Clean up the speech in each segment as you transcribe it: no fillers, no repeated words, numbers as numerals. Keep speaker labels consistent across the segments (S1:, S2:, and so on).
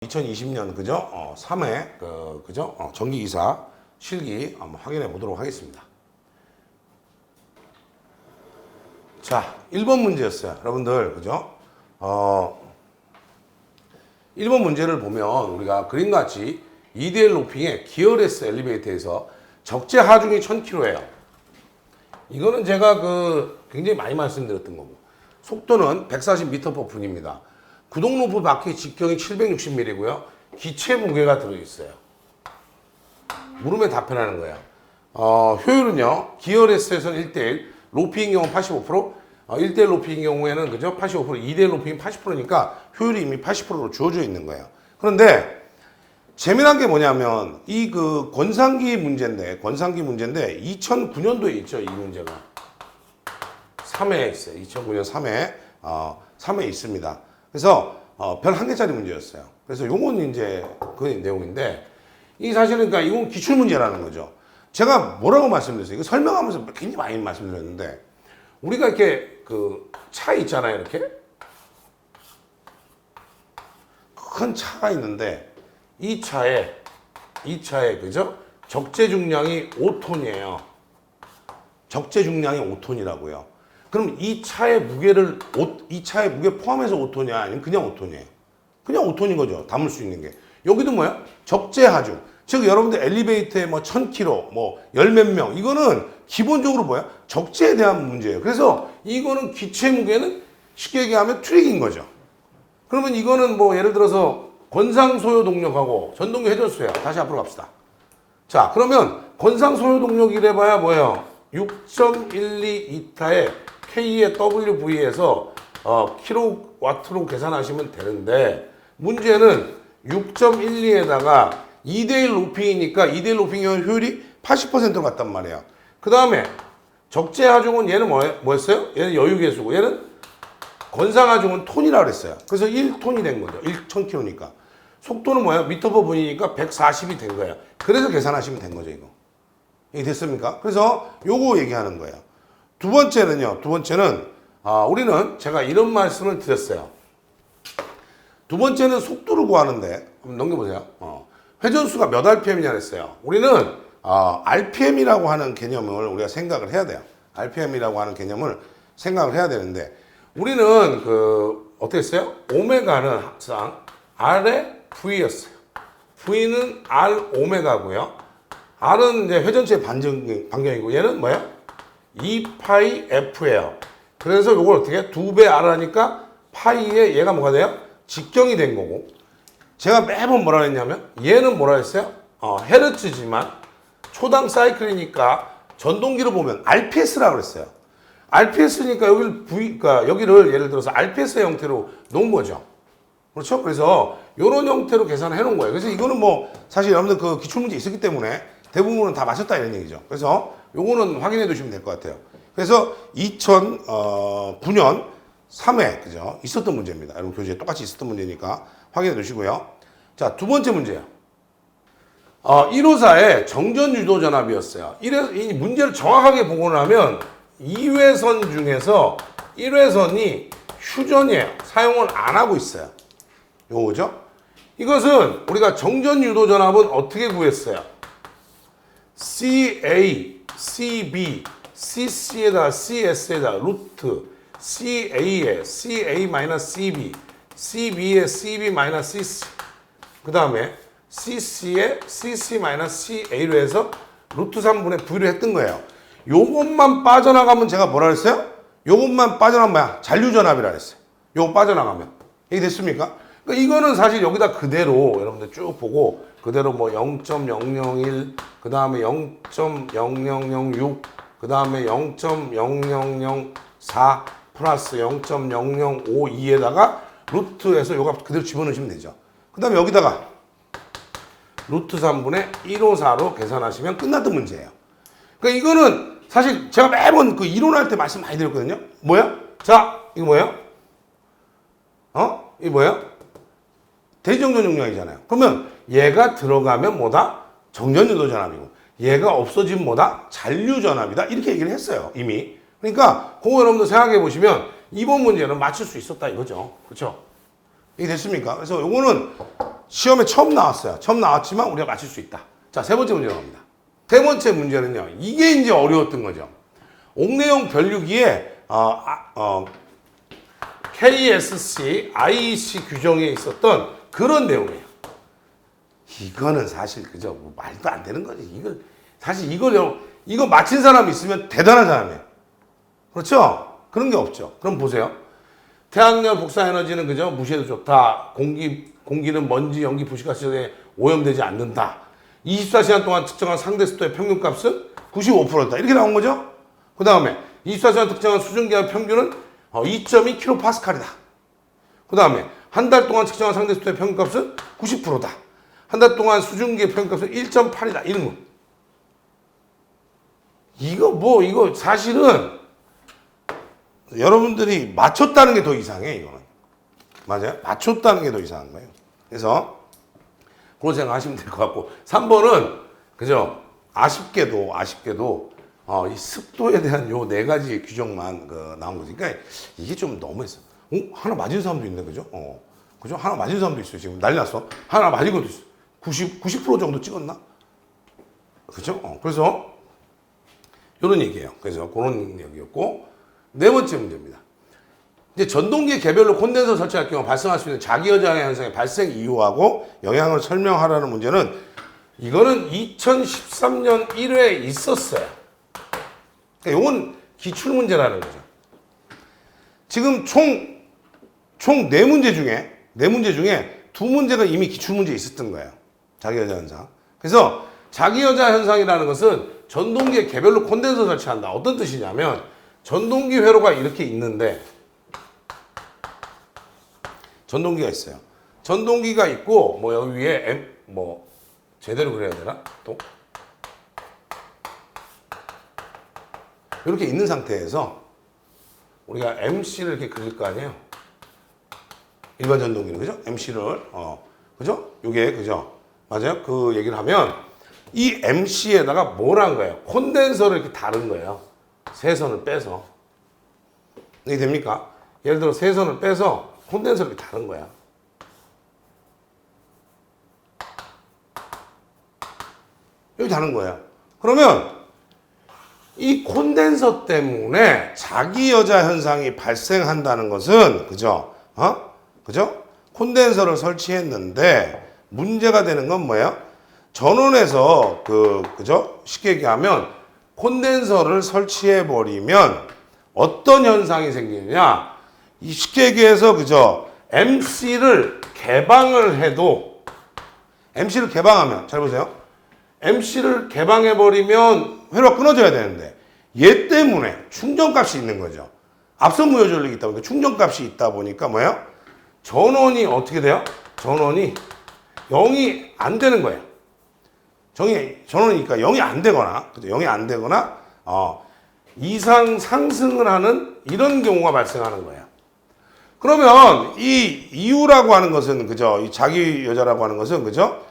S1: 2020년 그죠? 3회 그죠? 전기기사 실기 한번 확인해 보도록 하겠습니다. 자, 1번 문제였어요. 여러분들 그죠? 1번 문제를 보면 우리가 그림같이 2대1 로핑의 기어레스 엘리베이터에서 적재 하중이 1000km예요. 이거는 제가 굉장히 많이 말씀드렸던 거고, 속도는 140m/분입니다. 구동 로프 바퀴 직경이 760mm고요. 기체 무게가 들어있어요. 물음에 답변하는 거예요. 효율은요. 기어레스에서는 1대1, 로핑인 경우 85%, 1대1 로핑인 경우에는 그죠? 85%, 2대1 로핑이 80%니까 효율이 이미 80%로 주어져 있는 거예요. 그런데 재미난 게 뭐냐면 이 권상기 문제인데 2009년도에 있죠. 이 문제가 3회에 있어요. 2009년 3회 3회에 있습니다. 그래서 별 한 개짜리 문제였어요. 그래서 요건 이제 그 내용인데, 이 사실은 그러니까 이건 기출 문제라는 거죠. 제가 뭐라고 말씀드렸어요? 이거 설명하면서 굉장히 많이 말씀드렸는데, 우리가 이렇게 차 있잖아요. 이렇게 큰 차가 있는데 이 차에 그죠? 적재 중량이 5톤이에요. 적재 중량이 5톤이라고요. 그럼 이 차의 무게 포함해서 5톤이야? 아니면 그냥 5톤이에요? 그냥 5톤인 거죠. 담을 수 있는 게. 여기도 뭐야? 적재 하중. 즉, 여러분들 엘리베이터에 1000km, 열 몇 명. 이거는 기본적으로 뭐야? 적재에 대한 문제예요. 그래서 이거는 기체 무게는 쉽게 얘기하면 트릭인 거죠. 그러면 이거는 예를 들어서 권상 소요 동력하고 전동기 회전수예요. 다시 앞으로 갑시다. 자, 그러면 권상 소요 동력이래 봐야 뭐예요? 6.12이타의 K의 WV에서 킬로와트로 계산하시면 되는데, 문제는 6.12에다가 2대1 로핑이니까 2대1 로핑 효율이 80% 같단 말이에요. 그 다음에 적재 하중은 얘는 뭐였어요? 얘는 여유계수고 얘는 권상 하중은 톤이라고 그랬어요. 그래서 1톤이 된 거죠. 1000km니까. 속도는 뭐야? 미터/분이니까 140이 된 거예요. 그래서 계산하시면 된 거죠, 이거. 이게 됐습니까? 그래서 요거 얘기하는 거예요. 두 번째는 우리는 제가 이런 말씀을 드렸어요. 두 번째는 속도를 구하는데, 한번 넘겨보세요. 회전수가 몇 RPM이냐 그랬어요. 우리는 RPM이라고 하는 개념을 우리가 생각을 해야 돼요. RPM이라고 하는 개념을 생각을 해야 되는데, 우리는 어떻게 했어요? 오메가는 항상 R의 V였어요. V는 R 오메가고요. R은 이제 회전체의 반경이고, 얘는 뭐야? 2파이 F예요. 그래서 이걸 어떻게 해? 2배 R 하니까 파이에 얘가 뭐가 돼요? 직경이 된 거고, 제가 매번 뭐라 했냐면, 얘는 뭐라 했어요? 헤르츠지만 초당 사이클이니까 전동기로 보면 RPS라고 그랬어요. RPS니까 여기를 예를 들어서 RPS의 형태로 놓은 거죠. 그렇죠? 그래서 이런 형태로 계산해 놓은 거예요. 그래서 이거는 사실 여러분들 기출문제 있었기 때문에 대부분은 다 맞췄다 이런 얘기죠. 그래서 요거는 확인해 두시면 될 것 같아요. 그래서 2009년 3회 그죠? 있었던 문제입니다. 여러분 교재에 똑같이 있었던 문제니까 확인해 두시고요. 자, 두 번째 문제요. 1호사의 정전 유도 전압이었어요. 이 문제를 정확하게 보고 나면 2회선 중에서 1회선이 휴전이에요. 사용을 안 하고 있어요. 요거죠? 이것은 우리가 정전 유도 전압은 어떻게 구했어요? CA, CB, CC에다 CS에다 루트 CA에 CA-CB, CB에 CB-CC, 그 다음에 CC에 CC-CA로 해서 루트 3분의 V로 했던 거예요. 요것만 빠져나가면 제가 뭐라 그랬어요? 요것만 빠져나가면 뭐야? 잔류전압이라 그랬어요. 요거 빠져나가면. 이게 됐습니까? 그러니까 이거는 사실 여기다 그대로 여러분들 쭉 보고 그대로 0.001, 그 다음에 0.0006, 그 다음에 0.0004 플러스 0.0052에다가 루트에서 요거 그대로 집어넣으시면 되죠. 그 다음에 여기다가 루트 3분의 154로 계산하시면 끝났던 문제예요. 그러니까 이거는 사실 제가 매번 이론할 때 말씀 많이 드렸거든요. 뭐야? 자, 이거 뭐예요? 이게 뭐예요? 대리정전 용량이잖아요. 그러면 얘가 들어가면 뭐다? 정전유도 전압이고, 얘가 없어지면 뭐다? 잔류전압이다. 이렇게 얘기를 했어요, 이미. 그러니까 그거 여러분들 생각해 보시면 이번 문제는 맞출 수 있었다 이거죠. 그렇죠? 이게 됐습니까? 그래서 요거는 시험에 처음 나왔어요. 처음 나왔지만 우리가 맞출 수 있다. 자, 세 번째 문제 나옵니다. 세 번째 문제는요. 이게 이제 어려웠던 거죠. 옥내용 변류기에 KSC, IEC 규정에 있었던 그런 내용이에요. 이거는 사실 그죠? 뭐 말도 안 되는 거지. 사실 이거 맞힌 사람이 있으면 대단한 사람이에요. 그렇죠? 그런 게 없죠. 그럼 보세요. 태양열 복사 에너지는 그죠? 무시해도 좋다. 공기는 먼지, 연기, 부식가스에 오염되지 않는다. 24시간 동안 측정한 상대 습도의 평균값은 95%다. 이렇게 나온 거죠? 그 다음에 24시간 측정한 수증기의 평균은 2.2kPa이다. 그 다음에 한 달 동안 측정한 상대 습도의 평균값은 90%다. 한 달 동안 수증기의 평균값은 1.8이다. 이런 거. 이거 사실은 여러분들이 맞췄다는 게 더 이상해, 이거는. 맞아요? 맞췄다는 게 더 이상한 거예요. 그래서 그런 생각하시면 될 것 같고 3번은 그죠? 아쉽게도 이 습도에 대한 요 네 가지 규정만 나온 거지. 그러니까 이게 좀 너무했어. 하나 맞은 사람도 있네, 그죠? 그죠? 하나 맞은 사람도 있어요. 지금 난리 났어. 하나 맞은 것도 있어. 90% 정도 찍었나? 그죠? 그래서 이런 얘기예요. 그래서 그런 얘기였고 네 번째 문제입니다. 이제 전동기 개별로 콘덴서 설치할 경우 발생할 수 있는 자기여자 현상의 발생 이유하고 영향을 설명하라는 문제는 이거는 2013년 1회에 있었어요. 그러니까 이건 기출문제라는 거죠. 지금 총 네 문제 중에 두 문제가 이미 기출문제에 있었던 거예요. 자기여자 현상. 그래서 자기여자 현상이라는 것은 전동기에 개별로 콘덴서 설치한다. 어떤 뜻이냐면 전동기 회로가 이렇게 있는데 전동기가 있어요. 전동기가 있고 뭐 여기 위에 제대로 그려야 되나? 또 이렇게 있는 상태에서 우리가 MC를 이렇게 그릴 거 아니에요. 일반 전동기는 그죠? MC를 그죠? 요게 그죠? 맞아요? 그 얘기를 하면 이 MC에다가 뭘 한 거예요? 콘덴서를 이렇게 다른 거예요. 세선을 빼서. 이게 됩니까? 예를 들어 세선을 빼서 콘덴서를 이렇게 다른 거야. 여기 다른 거야. 그러면 이 콘덴서 때문에 자기여자 현상이 발생한다는 것은 그죠? 그죠? 콘덴서를 설치했는데 문제가 되는 건 뭐예요? 전원에서 그죠? 쉽게 얘기하면 콘덴서를 설치해 버리면 어떤 현상이 생기느냐? 이 쉽게 얘기해서 그죠? MC를 개방을 해도 MC를 개방하면 잘 보세요. MC를 개방해 버리면 회로가 끊어져야 되는데 얘 때문에 충전값이 있는 거죠. 앞선 무효 전력이 있다 보니까 충전값이 있다 보니까 뭐예요? 전원이 어떻게 돼요? 전원이 0이 안 되는 거예요. 전원이니까 0이 안 되거나, 그죠? 0이 안 되거나, 이상 상승을 하는 이런 경우가 발생하는 거예요. 그러면 이 이유라고 하는 것은, 그죠? 이 자기 여자라고 하는 것은, 그죠?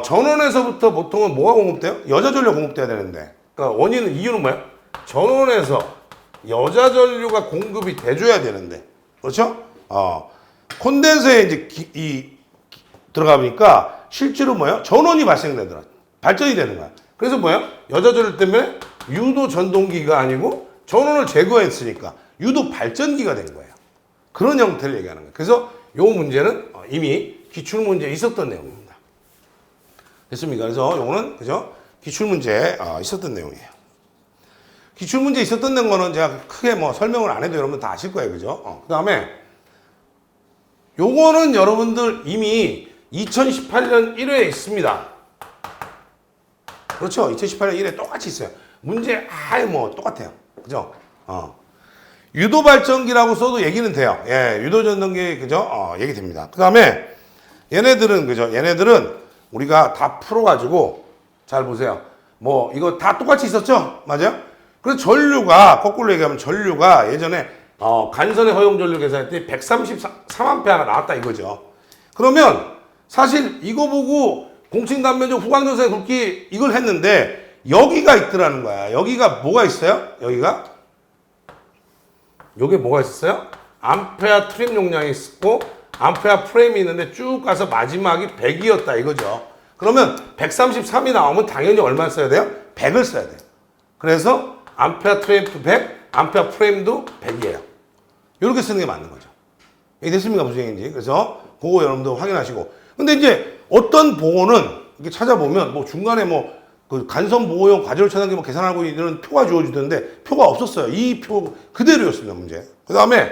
S1: 전원에서부터 보통은 뭐가 공급돼요? 여자 전류 공급돼야 되는데. 그러니까 이유는 뭐예요? 전원에서 여자 전류가 공급이 돼줘야 되는데. 그렇죠? 콘덴서에 이제 들어가 보니까 실제로 뭐예요? 전원이 발생되더라. 발전이 되는 거야. 그래서 뭐예요? 여자 전류 때문에 유도 전동기가 아니고 전원을 제거했으니까 유도 발전기가 된 거예요. 그런 형태를 얘기하는 거예요. 그래서 이 문제는 이미 기출문제에 있었던 내용입니다. 됐습니까? 그래서 요거는 그죠? 기출문제에 있었던 내용이에요. 기출문제에 있었던 거는 제가 크게 뭐 설명을 안 해도 여러분 다 아실 거예요. 그죠? 그 다음에 요거는 여러분들 이미 2018년 1회에 있습니다. 그렇죠? 2018년 1회 똑같이 있어요. 문제 뭐 똑같아요. 그죠? 유도 발전기라고 써도 얘기는 돼요. 예, 유도 전동기 그죠? 얘기 됩니다. 그 다음에 얘네들은 그죠? 얘네들은 우리가 다 풀어가지고 잘 보세요. 뭐 이거 다 똑같이 있었죠? 맞아요? 그래서 전류가 거꾸로 얘기하면 전류가 예전에 간선의 허용 전류 계산할 때 133A가 나왔다 이거죠. 그러면 사실 이거 보고 공칭 단면적 후광전선의 굵기 이걸 했는데 여기가 있더라는 거야. 여기가 뭐가 있어요? 여기에 뭐가 있었어요? 암페어 트림 용량이 있고 암페어 프레임이 있는데 쭉 가서 마지막이 100이었다 이거죠. 그러면 133이 나오면 당연히 얼마 써야 돼요? 100을 써야 돼요. 그래서 암페어 트램프 100, 암페어 프레임도 100이에요. 이렇게 쓰는 게 맞는 거죠. 이게 됐습니까? 무슨 얘기인지. 그래서 그거 여러분도 확인하시고. 근데 이제 어떤 보호는 이렇게 찾아보면 뭐 중간에 뭐 그 간선 보호용 과제로 차단기 뭐 계산하고 이런 표가 주어지던데 표가 없었어요. 이 표 그대로였습니다. 문제. 그 다음에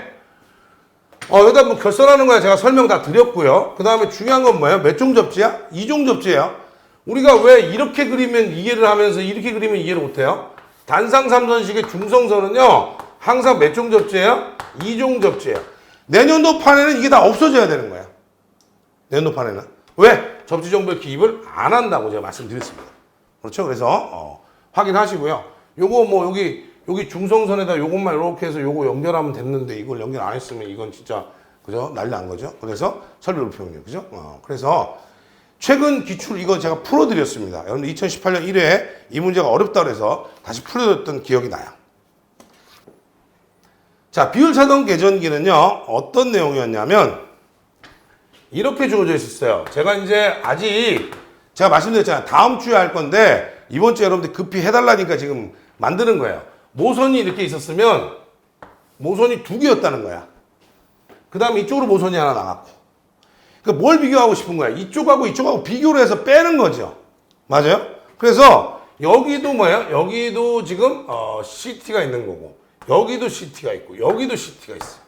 S1: 여기다 뭐 결선하는 거야 제가 설명 다 드렸고요. 그 다음에 중요한 건 뭐예요? 몇 종 접지야? 2종 접지예요. 우리가 왜 이렇게 그리면 이해를 하면서 이렇게 그리면 이해를 못해요? 단상 3선식의 중성선은요 항상 몇 종 접지예요? 2종 접지예요. 내년도 판에는 이게 다 없어져야 되는 거야. 내년도 판에는. 왜? 접지 정보의 기입을 안 한다고 제가 말씀드렸습니다. 그렇죠? 그래서 확인하시고요. 요거 뭐 여기 중성선에다 요것만 이렇게 해서 요거 연결하면 됐는데 이걸 연결 안 했으면 이건 진짜 그죠? 난리 난 거죠. 그래서 설비로 표현이에요. 그죠? 그래서 최근 기출 이거 제가 풀어드렸습니다. 여러분 2018년 1회에 이 문제가 어렵다 그래서 다시 풀어드렸던 기억이 나요. 자, 비율 차동 계전기는요 어떤 내용이었냐면 이렇게 주어져 있었어요. 제가 이제 아직 제가 말씀드렸잖아요. 다음 주에 할 건데 이번 주에 여러분들 급히 해달라니까 지금 만드는 거예요. 모선이 이렇게 있었으면 모선이 2개였다는 거야. 그 다음에 이쪽으로 모선이 하나 나갔고. 그러니까 뭘 비교하고 싶은 거야? 이쪽하고 비교를 해서 빼는 거죠. 맞아요? 그래서 여기도 뭐야? 여기도 지금 CT가 있는 거고 여기도 CT가 있고 여기도 CT가 있어요.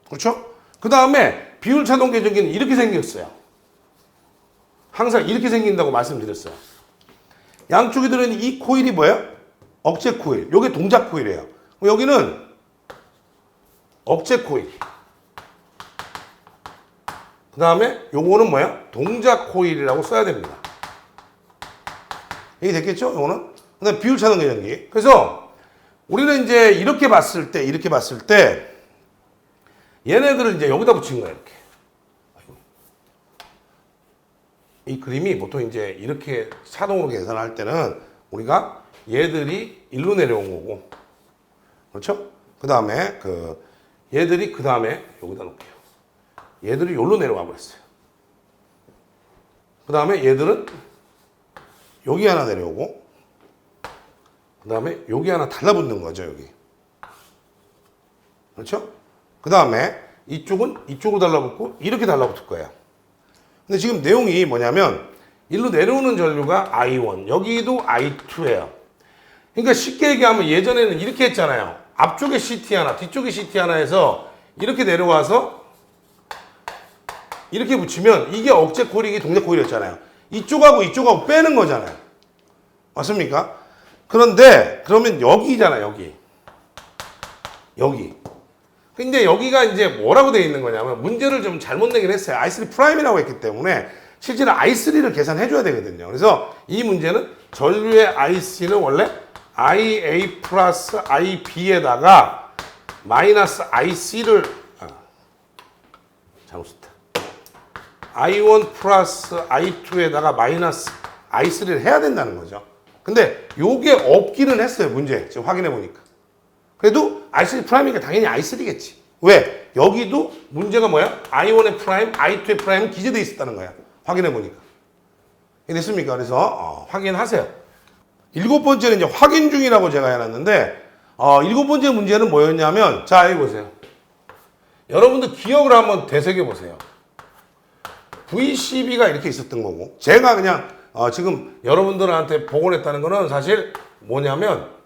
S1: 그렇죠? 그 다음에 비율 차동 계전기는 이렇게 생겼어요. 항상 이렇게 생긴다고 말씀드렸어요. 양쪽에 들어있는 이 코일이 뭐예요? 억제 코일. 요게 동작 코일이에요. 여기는 억제 코일. 그 다음에 요거는 뭐야? 동작 코일이라고 써야 됩니다. 이게 됐겠죠? 요거는? 그 다음에 비율 차동 계전기. 그래서 우리는 이제 이렇게 봤을 때 얘네들을 이제 여기다 붙인 거예요. 이렇게. 이 그림이 보통 이제 이렇게 차동으로 계산할 때는 우리가 얘들이 일로 내려온 거고, 그렇죠? 그 다음에 얘들이 그 다음에 여기다 놓을게요. 얘들이 여기로 내려가 버렸어요. 그 다음에 얘들은 여기 하나 내려오고, 그 다음에 여기 하나 달라붙는 거죠, 여기. 그렇죠? 그 다음에 이쪽은 이쪽으로 달라붙고 이렇게 달라붙을 거예요. 근데 지금 내용이 뭐냐면 일로 내려오는 전류가 I1, 여기도 I2예요. 그러니까 쉽게 얘기하면 예전에는 이렇게 했잖아요. 앞쪽에 CT 하나, 뒤쪽에 CT 하나 해서 이렇게 내려와서 이렇게 붙이면 이게 억제 코일이 이게 동작 코일이었잖아요. 이쪽하고 빼는 거잖아요. 맞습니까? 그런데 그러면 여기잖아, 여기. 근데 여기가 이제 뭐라고 되어 있는 거냐면 문제를 좀 잘못 내긴 했어요. I3 프라임이라고 했기 때문에 실제로 I3를 계산해 줘야 되거든요. 그래서 이 문제는 전류의 IC는 원래 IA 플러스 IB에다가 마이너스 IC를 잘못 썼다. I1 플러스 I2에다가 마이너스 I3를 해야 된다는 거죠. 근데 요게 없기는 했어요. 문제 지금 확인해 보니까. 그래도 I3 프라임이니까 당연히 I3겠지. 왜? 여기도 문제가 뭐야? I1의 프라임, I2의 프라임은 기재되어 있었다는 거야. 확인해 보니까. 됐습니까? 그래서 확인하세요. 7번째는 이제 확인 중이라고 제가 해놨는데 7번째 문제는 뭐였냐면 자, 여기 보세요. 여러분들 기억을 한번 되새겨 보세요. VCB가 이렇게 있었던 거고 제가 그냥 지금 여러분들한테 복원했다는 거는 사실 뭐냐면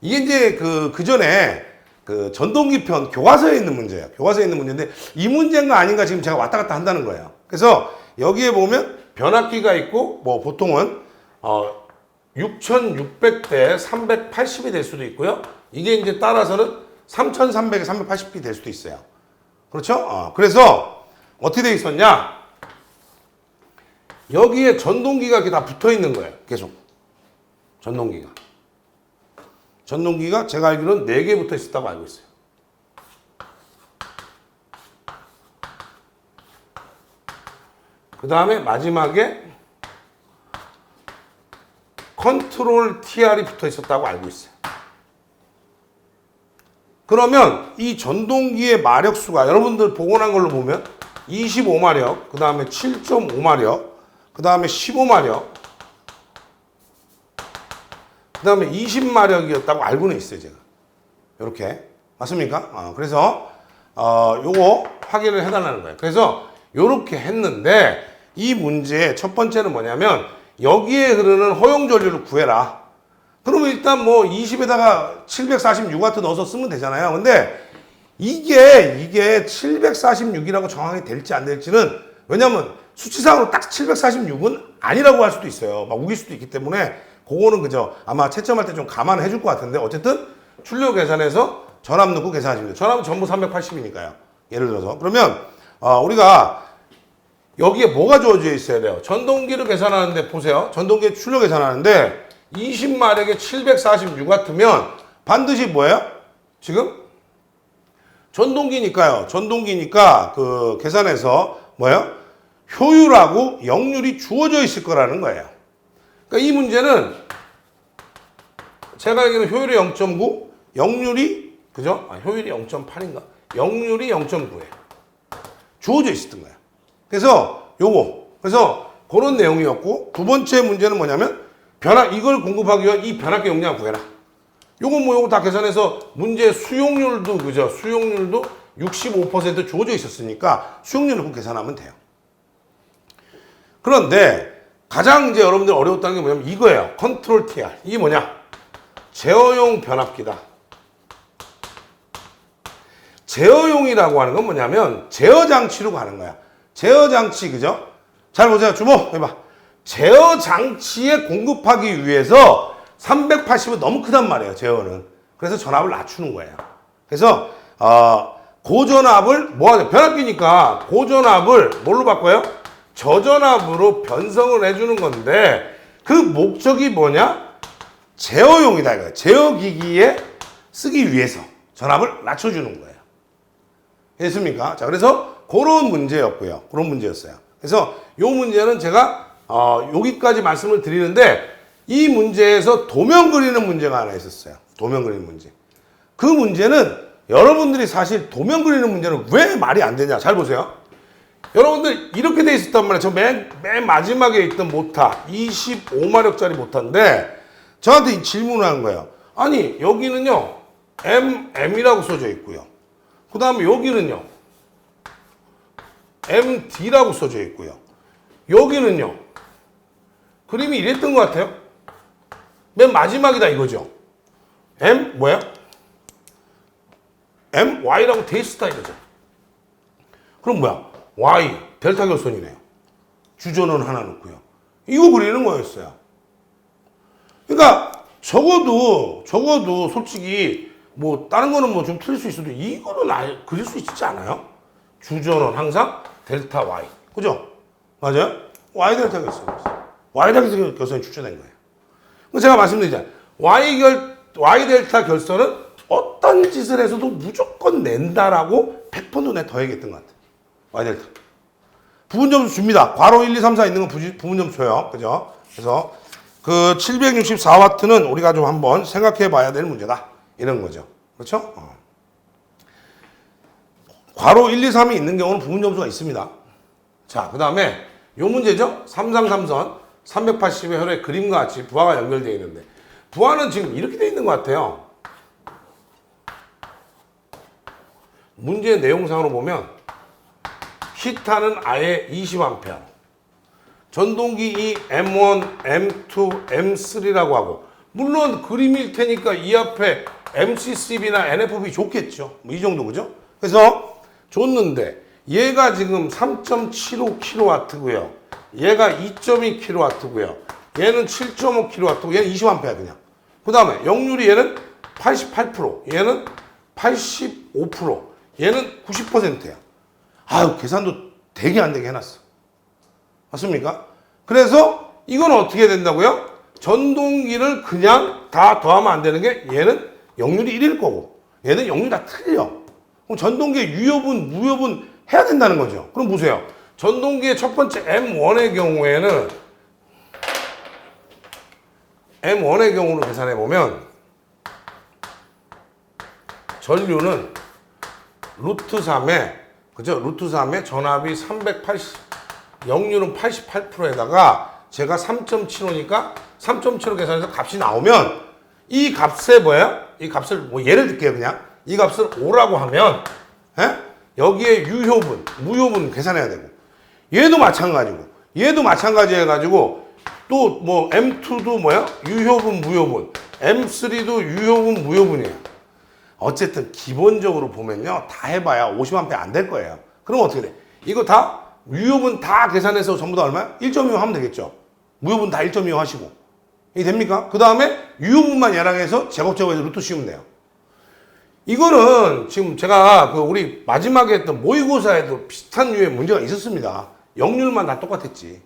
S1: 이게 이제 그 전에 그 전동기 편 교과서에 있는 문제예요. 교과서에 있는 문제인데 이 문제인가 아닌가 지금 제가 왔다 갔다 한다는 거예요. 그래서 여기에 보면 변압기가 있고 뭐 보통은 6600대 380이 될 수도 있고요. 이게 이제 따라서는 3300에 380이 될 수도 있어요. 그렇죠? 그래서 어떻게 돼 있었냐? 여기에 전동기가 이렇게 다 붙어 있는 거예요. 계속. 전동기가 제가 알기로는 4개 붙어 있었다고 알고 있어요. 그 다음에 마지막에 컨트롤 TR이 붙어 있었다고 알고 있어요. 그러면 이 전동기의 마력수가 여러분들 복원한 걸로 보면 25마력, 그 다음에 7.5마력, 그 다음에 15마력, 그 다음에 20마력이었다고 알고는 있어요, 제가. 이렇게. 맞습니까? 그래서, 요거 확인을 해달라는 거예요. 그래서, 요렇게 했는데, 이 문제의 첫 번째는 뭐냐면, 여기에 흐르는 허용 전류를 구해라. 그러면 일단 뭐 20에다가 746W 넣어서 쓰면 되잖아요. 근데, 이게 746이라고 정확히 될지 안 될지는, 왜냐면, 수치상으로 딱 746은 아니라고 할 수도 있어요. 막 우길 수도 있기 때문에, 그거는 그저 아마 채점할 때 좀 감안해 줄 것 같은데, 어쨌든 출력 계산해서 전압 넣고 계산하시면 돼요. 전압은 전부 380이니까요. 예를 들어서. 그러면, 우리가 여기에 뭐가 주어져 있어야 돼요? 전동기를 계산하는데, 보세요. 전동기 출력 계산하는데, 20마력에 746 같으면 반드시 뭐예요? 지금? 전동기니까요. 전동기니까 그 계산해서 뭐예요? 효율하고 역률이 주어져 있을 거라는 거예요. 그러니까 이 문제는 제가 알기로는 효율이 0.9, 역률이 그죠? 효율이 0.8인가? 역률이 0.9예요. 주어져 있었던 거예요. 그래서 그래서 그런 내용이었고, 두 번째 문제는 뭐냐면 이걸 공급하기 위한 이 변압기 용량 구해라. 요거 다 계산해서 문제 수용률도 그죠? 수용률도 65% 주어져 있었으니까 수용률을 계산하면 돼요. 그런데 가장 이제 여러분들 어려웠다는 게 뭐냐면 이거예요. 컨트롤 TR. 이게 뭐냐? 제어용 변압기다. 제어용이라고 하는 건 뭐냐면 제어 장치로 가는 거야. 제어 장치, 그죠? 잘 보세요. 주목 해봐. 제어 장치에 공급하기 위해서 380은 너무 크단 말이에요. 제어는. 그래서 전압을 낮추는 거예요. 그래서 고전압을 뭐하냐? 변압기니까 고전압을 뭘로 바꿔요? 저전압으로 변성을 해주는 건데 그 목적이 뭐냐? 제어용이다 이거예요. 제어기기에 쓰기 위해서 전압을 낮춰주는 거예요. 됐습니까? 자, 그래서 그런 문제였고요. 그런 문제였어요. 그래서 이 문제는 제가 여기까지 말씀을 드리는데 이 문제에서 도면 그리는 문제가 하나 있었어요. 도면 그리는 문제. 그 문제는 여러분들이 사실 도면 그리는 문제는 왜 말이 안 되냐? 잘 보세요. 여러분들 이렇게 돼 있었단 말이에요. 저 맨 마지막에 있던 모타 25마력짜리 모타인데 저한테 질문을 하는 거예요. 아니 여기는요 MM이라고 써져 있고요. 그 다음에 여기는요 MD라고 써져 있고요. 여기는요 그림이 이랬던 것 같아요. 맨 마지막이다 이거죠. M 뭐야? MY라고 돼 있었다 이거죠. 그럼 뭐야? Y 델타 결선이네요. 주전원 하나 넣고요. 이거 그리는 거였어요. 그러니까 적어도 솔직히 뭐 다른 거는 뭐 좀 틀릴 수 있어도 이거는 그릴 수 있지 않아요? 주전원 항상 델타 Y. 그죠? 맞아요? Y 델타 결선. Y 델타 결선이 출처된 거예요. 제가 말씀드리잖아요. Y 델타 결선은 어떤 짓을 해서도 무조건 낸다라고 100번 눈에 더 얘기했던 것 같아요. Y 델타. 부분 점수 줍니다. 괄호 1, 2, 3, 4 있는 건 부분 점수 줘요. 그죠? 그래서 그 764W는 우리가 좀 한번 생각해 봐야 될 문제다. 이런 거죠. 그렇죠? 괄호 1, 2, 3이 있는 경우는 부분 점수가 있습니다. 자, 그 다음에 요 문제죠. 333선 380의 혈의 그림과 같이 부하가 연결되어 있는데 부하는 지금 이렇게 되어 있는 것 같아요. 문제 내용상으로 보면 히타는 아예 20A 전동기 이 M1, M2, M3라고 하고 물론 그림일 테니까 이 앞에 MCCB나 NFB 좋겠죠. 뭐 이 정도 그죠? 그래서 줬는데 얘가 지금 3.75kW고요. 얘가 2.2kW고요. 얘는 7.5kW, 얘는 20A 그냥. 그 다음에 역률이 얘는 88%, 얘는 85%, 얘는 90%야. 아유, 계산도 되게 안 되게 해놨어. 맞습니까? 그래서 이건 어떻게 된다고요? 전동기를 그냥 다 더하면 안 되는 게 얘는 역률이 1일 거고 얘는 역률이 다 틀려. 그럼 전동기의 유효분, 무효분 해야 된다는 거죠. 그럼 보세요. 전동기의 첫 번째 M1의 경우로 계산해 보면 전류는 루트 3에, 그죠? 루트 3에 전압이 380, 역류는 88%에다가 제가 3.75니까 3.75 계산해서 값이 나오면 이 값에 뭐예요? 이 값을 뭐 예를 들게요, 그냥. 이 값을 5라고 하면, 에? 여기에 유효분, 무효분 계산해야 되고, 얘도 마찬가지고, 얘도 마찬가지 해가지고, 또 뭐 M2도 뭐야? 유효분, 무효분, M3도 유효분, 무효분이에요. 어쨌든 기본적으로 보면요, 다 해봐야 50A 안 될 거예요. 그럼 어떻게 돼? 이거 다 유효분 다 계산해서 전부 다 얼마야? 1.25 하면 되겠죠. 무효분 다 1.25 하시고. 이게 됩니까? 그 다음에 유효분만 얘랑해서 제곱제곱해서 루트 씌우면 돼요. 이거는 지금 제가 그 우리 마지막에 했던 모의고사에도 비슷한 류의 문제가 있었습니다. 역률만 다 똑같았지.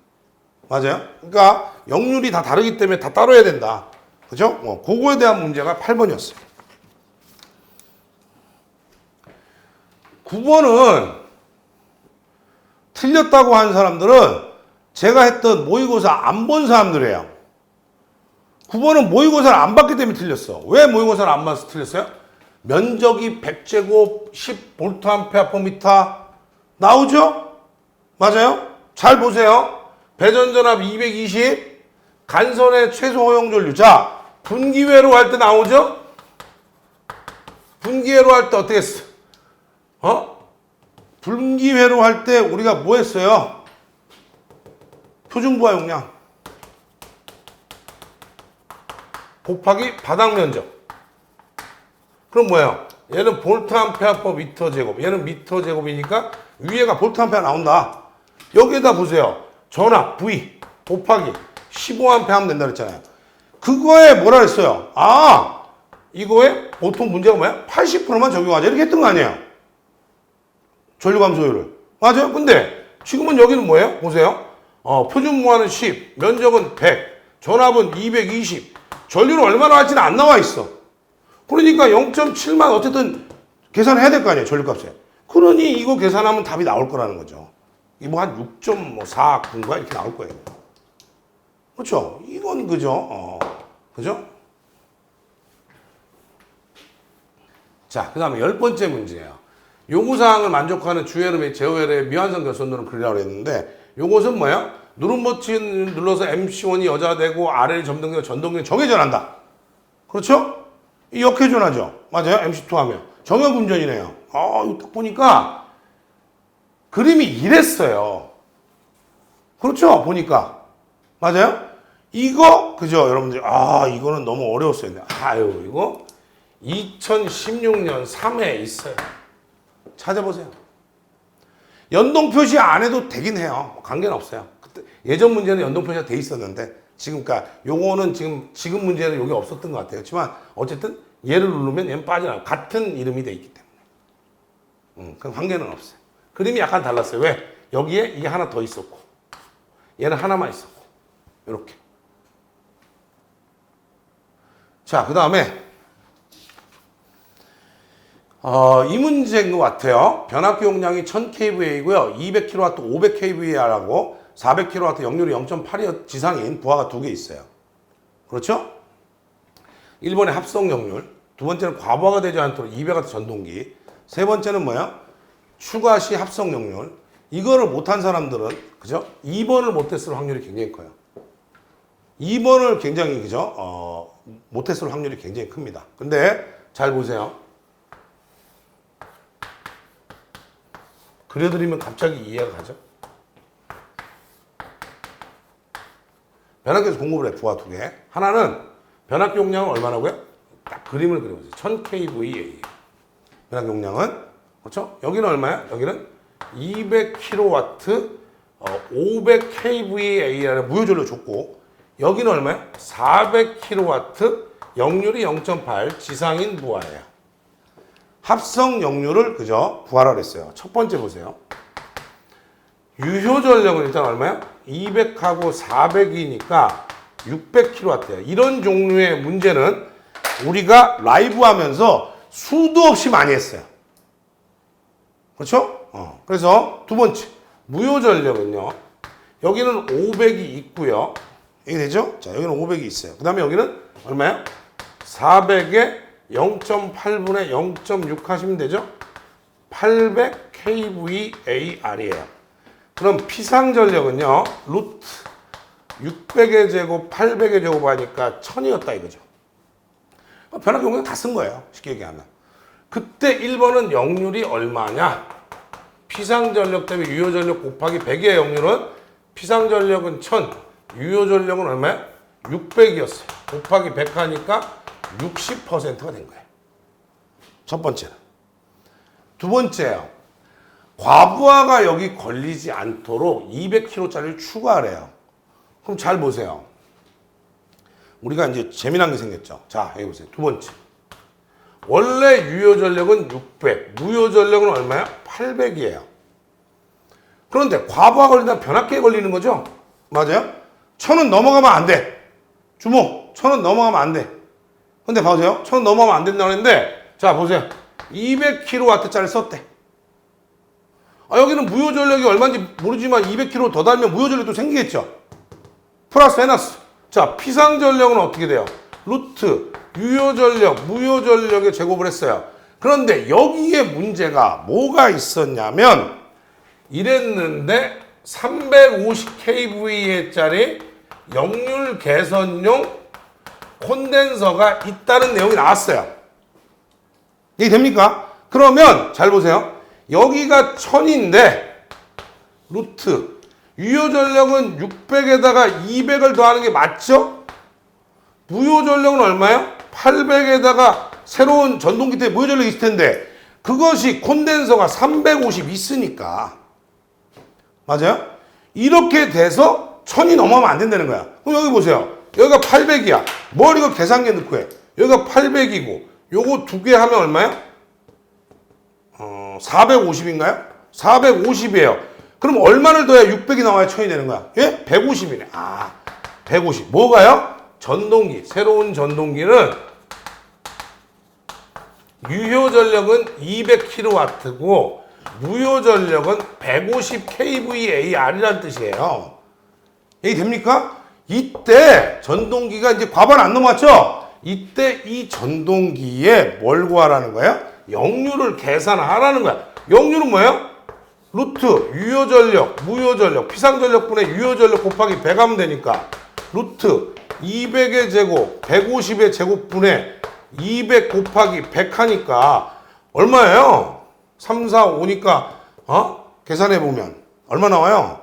S1: 맞아요? 그러니까 역률이 다 다르기 때문에 다 따로 해야 된다. 그죠? 그거에 대한 문제가 8번이었어요. 9번은 틀렸다고 한 사람들은 제가 했던 모의고사 안 본 사람들이에요. 9번은 모의고사를 안 봤기 때문에 틀렸어. 왜 모의고사를 안 봐서 틀렸어요? 면적이 100제곱 10V/m 나오죠? 맞아요? 잘 보세요. 배전전압 220, 간선의 최소 허용 전류. 자, 분기회로 할 때 나오죠? 분기회로 할 때 어떻게 했어? 분기회로 할 때 우리가 뭐 했어요? 표준부하 용량 곱하기 바닥 면적. 그럼 뭐예요? 얘는 볼트 암페어 퍼 미터 제곱, 얘는 미터 제곱이니까 위에가 볼트 암페어 나온다. 여기에다 보세요. 전압 V 곱하기 15A 하면 된다 그랬잖아요. 그거에 뭐라 그랬어요? 아, 이거에 보통 문제가 뭐야? 80%만 적용하자 이렇게 했던 거 아니에요? 전류 감소율을. 맞아요? 근데 지금은 여기는 뭐예요? 보세요. 표준 무한은 10, 면적은 100, 전압은 220, 전류는 얼마나 할지는 안 나와 있어. 그러니까 0.7만 어쨌든 계산해야 될 거 아니에요, 전류값에. 그러니 이거 계산하면 답이 나올 거라는 거죠. 이 뭐 한 6.4 군가 이렇게 나올 거예요. 그렇죠? 이건 그죠? 그죠? 자, 그 다음에 10번째 문제예요. 요구사항을 만족하는 주회로 및 제어회로의 미완성 결선도를 그리라고 했는데 요것은 뭐야? 누른 버튼 눌러서 MC1이 여자되고 RL 점등력 전동력 정회전한다. 그렇죠? 이 역회전하죠. 맞아요? MC2 하면. 정역운전이네요. 이거 딱 보니까 그림이 이랬어요. 그렇죠? 보니까. 맞아요? 이거, 그죠? 여러분들, 이거는 너무 어려웠어요. 아유, 이거 2016년 3회에 있어요. 찾아보세요. 연동 표시 안 해도 되긴 해요. 관계는 없어요. 그때 예전 문제는 연동 표시가 돼 있었는데 지금 그러니까 요거는 지금 문제는 여기 없었던 것 같아요. 그렇지만 어쨌든 얘를 누르면 얘는 빠져나가요. 같은 이름이 돼 있기 때문에. 그럼 관계는 없어요. 그림이 약간 달랐어요. 왜? 여기에 이게 하나 더 있었고 얘는 하나만 있었고 이렇게. 자, 그 다음에 이 문제인 것 같아요. 변압기 용량이 1000kVA이고요. 200kW, 500kVA라고 400kW 역률이 0.8 지상인 부하가 두 개 있어요. 그렇죠? 1번의 합성 역률, 두 번째는 과부하가 되지 않도록 200W 전동기, 세 번째는 뭐야? 추가 시 합성 역률. 이거를 못한 사람들은 그죠? 2번을 못했을 확률이 굉장히 커요. 2번을 굉장히 그죠? 못했을 확률이 굉장히 큽니다. 근데 잘 보세요. 그려드리면 갑자기 이해가 가죠. 변압기에서 공급을 해, 부하 두 개. 하나는 변압기 용량은 얼마라고요? 딱 그림을 그려보세요. 1000kVA. 변압기 용량은, 그렇죠? 여기는 얼마야? 여기는 200kW, 500kVA라는 무효전류 줬고, 여기는 얼마야? 400kW, 역률이 0.8, 지상인 부하예요. 합성 역률을 그죠? 부하라고 했어요. 첫 번째 보세요. 유효 전력은 일단 얼마야? 200하고 400이니까 600kW예요. 이런 종류의 문제는 우리가 라이브 하면서 수도 없이 많이 했어요. 그렇죠? 그래서 두 번째 무효 전력은요. 여기는 500이 있고요. 이게 되죠? 자, 여기는 500이 있어요. 그 다음에 여기는 얼마야? 400에 0.8분의 0.6 하시면 되죠? 800 kVAR이에요. 그럼 피상전력은요, 루트 600의 제곱, 800의 제곱 하니까 1000이었다 이거죠. 변화 경우는 다 쓴 거예요. 쉽게 얘기하면. 그때 1번은 역률이 얼마냐? 피상전력 대비 유효전력 곱하기 100의 역률은 피상전력은 1000, 유효전력은 얼마야? 600이었어요. 곱하기 100 하니까 60%가 된 거예요. 첫 번째는. 두 번째요. 과부하가 여기 걸리지 않도록 200kg짜리를 추가하래요. 그럼 잘 보세요. 우리가 이제 재미난 게 생겼죠. 자, 여기 보세요. 두 번째. 원래 유효전력은 600, 무효전력은 얼마야? 800이에요. 그런데 과부하 걸리다 변압기에 걸리는 거죠? 맞아요? 1000은 넘어가면 안 돼. 주목! 1000은 넘어가면 안 돼. 근데 봐보세요. 1000은 넘어가면 안 된다고 했는데, 자, 보세요. 200kW짜리 썼대. 여기는 무효전력이 얼마인지 모르지만 200kW 더 달면 무효전력도 생기겠죠? 플러스 해놨어. 자, 피상전력은 어떻게 돼요? 루트, 유효전력, 무효전력에 제곱을 했어요. 그런데 여기에 문제가 뭐가 있었냐면, 이랬는데 350kVA짜리 역률 개선용 콘덴서가 있다는 내용이 나왔어요. 이게 됩니까? 그러면 잘 보세요. 여기가 1000인데 루트 유효전력은 600에다가 200을 더하는 게 맞죠? 무효전력은 얼마요? 800에다가 새로운 전동기 때문에 무효전력이 있을 텐데 그것이 콘덴서가 350 있으니까 맞아요? 이렇게 돼서 1000이 넘어가면 안 된다는 거야. 그럼 여기 보세요. 여기가 800이야. 뭘 이거 계산기 넣고 해. 여기가 800이고 요거 두 개 하면 얼마야? 450인가요? 450이에요. 그럼 얼마를 더해야 600이 나와야 1000이 되는 거야? 예? 150이네. 150. 뭐가요? 전동기. 새로운 전동기는 유효전력은 200kW고 무효전력은 150 kVAR이라는 뜻이에요. 이게 됩니까? 이때 전동기가 이제 과반 안 넘어갔죠? 이때 이 전동기에 뭘 구하라는 거예요? 역률을 계산하라는 거야. 역률은 뭐예요? 루트 유효전력, 무효전력, 피상전력분의 유효전력 곱하기 100 하면 되니까 루트 200의 제곱, 150의 제곱분의 200 곱하기 100 하니까 얼마예요? 3, 4, 5니까 계산해보면 얼마 나와요?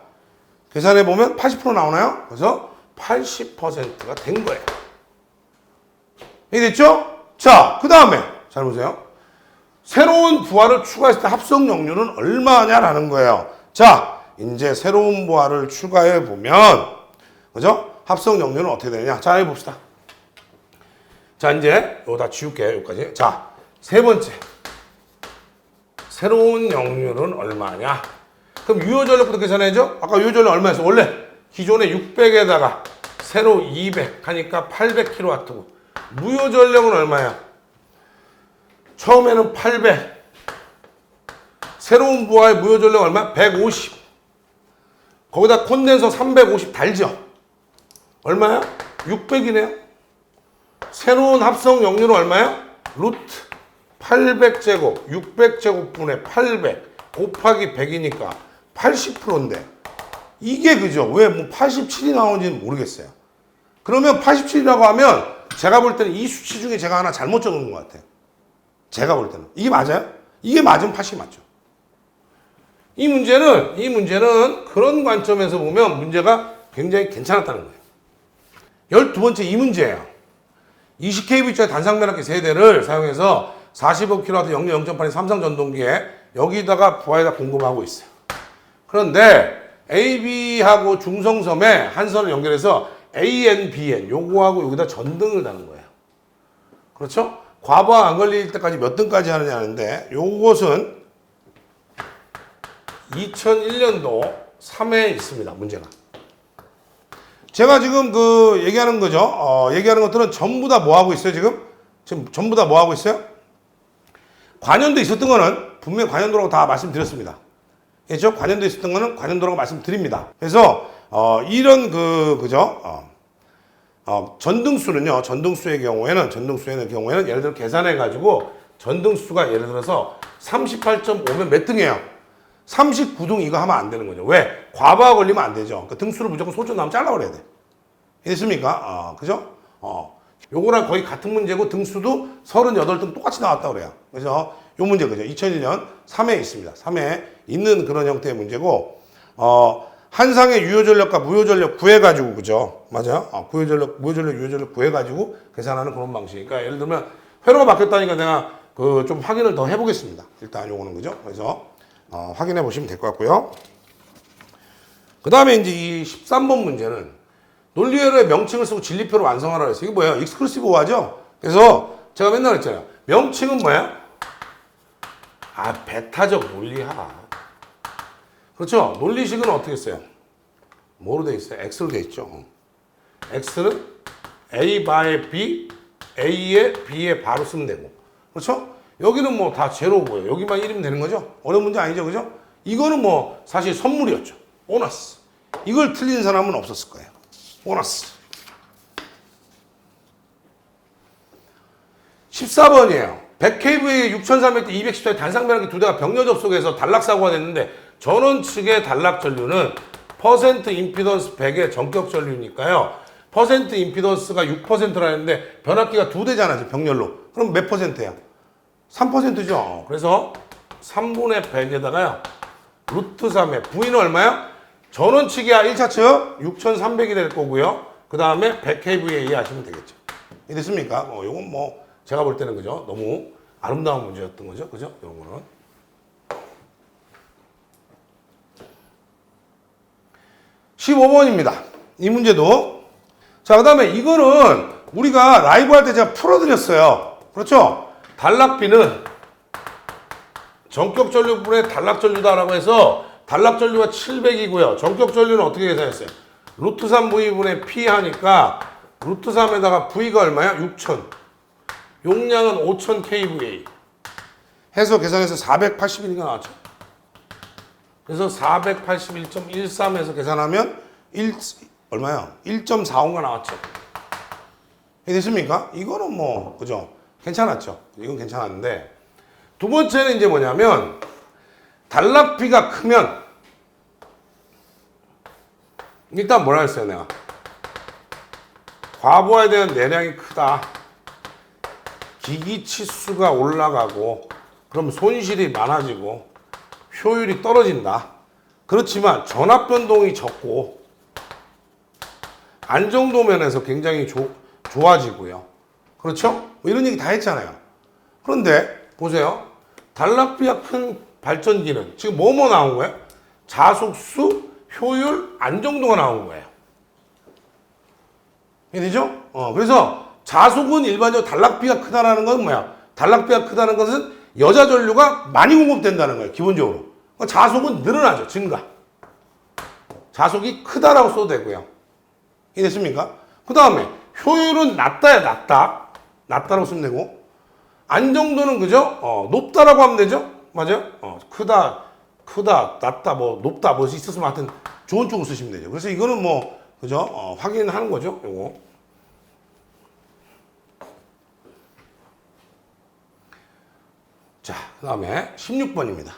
S1: 계산해보면 80% 나오나요? 그래서 80%가 된 거예요. 이해됐죠? 자, 그 다음에 잘 보세요. 새로운 부하를 추가했을 때 합성 역률은 얼마냐라는 거예요. 자, 이제 새로운 부하를 추가해 보면, 그죠? 합성 역률은 어떻게 되느냐? 자, 해봅시다. 자, 이제 이거 다 지울게요. 여기까지. 자, 세 번째. 새로운 역률은 얼마냐? 그럼 유효전력부터 계산해야죠? 아까 유효전력 얼마였어? 원래 기존에 600에다가 새로 200 하니까 800kW고 무효전력은 얼마야? 처음에는 800. 새로운 부하의 무효전력 얼마? 150. 거기다 콘덴서 350 달죠? 얼마야? 600이네요. 새로운 합성 역률은 얼마야? 루트 800제곱, 600제곱분의 800 곱하기 100이니까 80%인데 이게 그죠? 왜 뭐 87이 나오는지는 모르겠어요. 그러면 87이라고 하면 제가 볼 때는 이 수치 중에 제가 하나 잘못 적은 것 같아요. 제가 볼 때는. 이게 맞아요? 이게 맞으면 80이 맞죠. 이 문제는 그런 관점에서 보면 문제가 굉장히 괜찮았다는 거예요. 12번째 이 문제예요. 20kV짜리 단상면압기 세대를 사용해서 45kW 역류 0.8인 삼성 전동기에 여기다가 부하에다 공급하고 있어요. 그런데 AB하고 중성섬에 한 선을 연결해서 AN, BN 요거하고 여기다 전등을 다는 거예요. 그렇죠? 과부하 안 걸릴 때까지 몇 등까지 하느냐 하는데 요것은 2001년도 3회에 있습니다. 문제가. 제가 지금 그 얘기하는 거죠. 얘기하는 것들은 전부 다 뭐 하고 있어요, 지금? 지금 전부 다 뭐 하고 있어요? 관연도 있었던 거는 분명히 관연도라고 다 말씀드렸습니다. 그렇죠? 관연도 있었던 거는 관연도라고 말씀드립니다. 그래서 이런 그죠? 전등수는요. 전등수의 경우에는 예를 들어 계산해 가지고 전등수가 예를 들어서 38.5면 몇 등이에요? 39등 이거 하면 안 되는 거죠. 왜? 과부하 걸리면 안 되죠. 그러니까 등수를 무조건 소점 나오면 잘라 그래야 돼. 됐습니까? 그죠? 요거랑 거의 같은 문제고 등수도 38등 똑같이 나왔다 그래요. 그래서 요 문제 그죠? 2001년 3회에 있습니다. 3회에 있는 그런 형태의 문제고 한상의 유효전력과 무효전력 구해가지고 그죠? 맞아요? 무효전력, 유효전력 구해가지고 계산하는 그런 방식. 그러니까 예를 들면 회로가 바뀌었다니까 내가 그 좀 확인을 더 해보겠습니다. 일단 요거는 그죠? 그래서 확인해 보시면 될 것 같고요. 그 다음에 이제 이 13번 문제는 논리회로의 명칭을 쓰고 진리표를 완성하라 그랬어요. 이게 뭐예요? 익스클루시브 오화죠? 그래서 제가 맨날 했잖아요. 명칭은 뭐예요? 배타적 논리하. 그렇죠? 논리식은 어떻게 써요? 뭐로 돼 있어요? X로 돼 있죠. X는 A 바에 B, A에 B에 바로 쓰면 되고. 그렇죠? 여기는 뭐 다 제로고요. 여기만 1이면 되는 거죠? 어려운 문제 아니죠? 그죠? 이거는 뭐 사실 선물이었죠. 보너스. 이걸 틀린 사람은 없었을 거예요. 보너스. 14번이에요. 100kV에 6300대 214의 단상 변압기 두 대가 병렬 접속해서 단락사고가 됐는데 전원 측의 단락 전류는 퍼센트 임피던스 100의 전격 전류니까요. 퍼센트 임피던스가 6%라는데 변압기가 두 대잖아요. 지금 병렬로. 그럼 몇 퍼센트야? 3%죠. 그래서 3분의 100에다가요. 루트 3에 V는 얼마야? 전원 측이야 1차 측 6300이 될 거고요. 그 다음에 100kVA 하시면 되겠죠. 됐습니까? 요건 뭐 제가 볼 때는 그죠? 너무 아름다운 문제였던 거죠. 그죠? 이런 거는. 15번입니다. 이 문제도. 자, 그 다음에 이거는 우리가 라이브 할 때 제가 풀어드렸어요. 그렇죠? 단락비는 전격 전류분의 단락 전류다라고 해서 단락 전류가 700이고요. 전격 전류는 어떻게 계산했어요? 루트 3V분의 P 하니까 루트 3에다가 V가 얼마야? 6000. 용량은 5000 kVA. 해서 계산해서 481이 나왔죠. 그래서 481.13에서 계산하면 얼마야? 1.45가 나왔죠. 됐습니까? 이거는 뭐 그죠? 괜찮았죠. 이건 괜찮았는데 두 번째는 이제 뭐냐면 단락비가 크면 일단 뭐라 했어요 내가? 과부하에 대한 내량이 크다. 기기 치수가 올라가고 그럼 손실이 많아지고 효율이 떨어진다. 그렇지만 전압 변동이 적고 안정도 면에서 굉장히 좋아지고요. 그렇죠? 뭐 이런 얘기 다 했잖아요. 그런데 보세요. 단락비가 큰 발전기는 지금 뭐뭐 나온 거예요? 자속수, 효율, 안정도가 나온 거예요. 이해되죠? 그래서 자속은 일반적으로 단락비가 크다라는 건 뭐야? 단락비가 크다는 것은 여자 전류가 많이 공급된다는 거예요. 기본적으로. 자속은 늘어나죠. 증가. 자속이 크다라고 써도 되고요. 이해됐습니까? 그 다음에 효율은 낮다야 낮다. 낮다라고 쓰면 되고 안정도는 그죠? 높다라고 하면 되죠? 맞아요? 크다, 낮다, 뭐 높다 뭐 있었으면 하여튼 좋은 쪽으로 쓰시면 되죠. 그래서 이거는 뭐 그죠? 확인하는 거죠. 요거. 자, 그 다음에 16번입니다.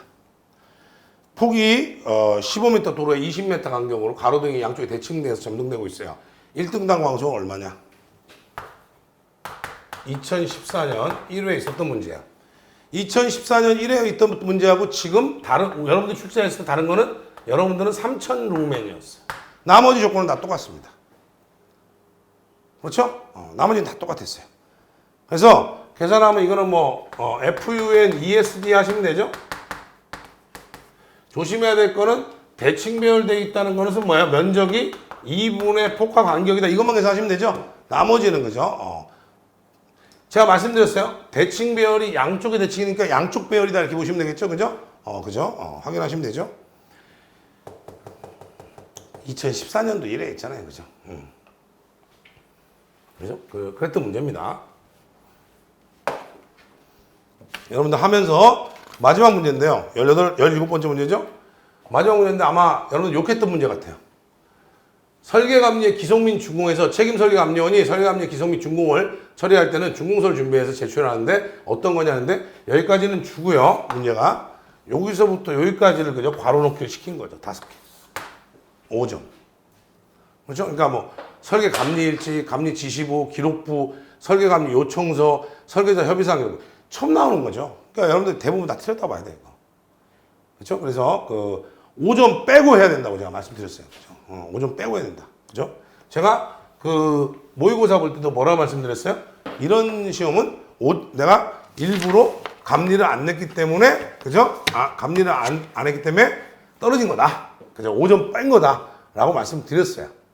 S1: 폭이 15m 도로에 20m 간격으로 가로등이 양쪽에 대칭돼서 점등되고 있어요. 1등당 광속은 얼마냐? 2014년 1회에 있었던 문제야. 2014년 1회에 있던 문제하고 지금 여러분들 출제했을 때 다른 거는 여러분들은 3000 루멘이었어요. 나머지 조건은 다 똑같습니다. 그렇죠? 나머지는 다 똑같았어요. 그래서 계산하면 이거는 뭐 FUN ESD 하시면 되죠? 조심해야 될 거는 대칭 배열되어 있다는 것은 뭐야? 면적이 2분의 폭과 간격이다. 이것만 계산하시면 되죠? 나머지는 그죠? 제가 말씀드렸어요. 대칭 배열이 양쪽의 대칭이니까 양쪽 배열이다 이렇게 보시면 되겠죠? 그죠? 그죠? 확인하시면 되죠? 2014년도 1회 있잖아요. 그죠? 그죠? 그랬던 문제입니다. 여러분들 하면서 마지막 문제인데요. 17번째 문제죠? 마지막 문제인데 아마 여러분들 욕했던 문제 같아요. 설계감리의 기성민 준공에서 책임설계감리원이 설계감리의 기성민 준공을 처리할 때는 준공서를 준비해서 제출하는데 어떤 거냐 하는데 여기까지는 주고요. 문제가 여기서부터 여기까지를 그저 괄호넣기를 시킨 거죠. 5개. 5점. 그렇죠? 그러니까 뭐 설계감리일지, 감리지시부, 기록부, 설계감리 요청서, 설계자 협의사항 이런 거 처음 나오는 거죠. 그러니까 여러분들 대부분 다 틀렸다고 봐야 돼요. 그렇죠? 그래서 그 5점 빼고 해야 된다고 제가 말씀드렸어요. 그렇죠? 5점 빼고 해야 된다. 그죠? 제가 그 모의고사 볼 때도 뭐라고 말씀드렸어요? 이런 시험은 내가 일부러 감리를 안 냈기 때문에, 그죠? 감리를 안 했기 때문에 떨어진 거다. 그죠? 5점 뺀 거다. 라고 말씀드렸어요.